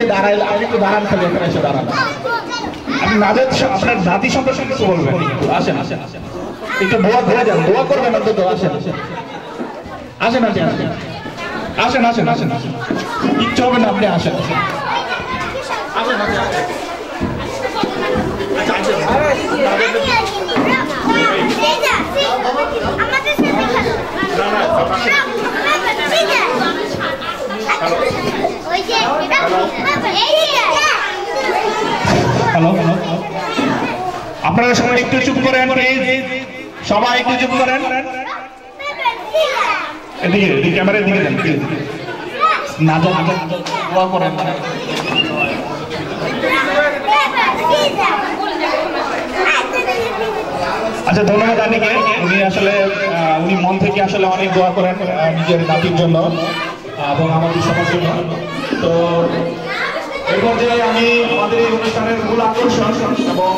দাঁড়াইলে আপনি একটু দাঁড়ান, খালি এখানে এসে দাঁড়ান। আপনি নাজেদ আপনার নাতি সম্পর্কে কিছু বলবেন? আসেন আসেন আসেন, একটু দোয়া করে যান, দোয়া করবেন অন্তত। আসেন আসেন আসেন আসেন আসেন আসেন আসেন আসেন, কিচ্ছু হবে না, আপনি আসেন আসেন আসেন আসেন হ্যালো হ্যালো, আপনারা সবাই একটু চুপ করেন প্লিজ, সবাই একটু চুপ করেন। এদিকে এদিকে ক্যামেরার দিকে দেন প্লিজ। নাজেদ দোয়া করেন। আচ্ছা, ধন্যবাদ আনিকে। উনি আসলে উনি মন থেকে আসলে অনেক দোয়া করেন নিজের নাতির জন্য এবং আমাদের সবার জন্য। তো এরপর যে আমি আমাদের এই অনুষ্ঠানের মূল আকর্ষণ এবং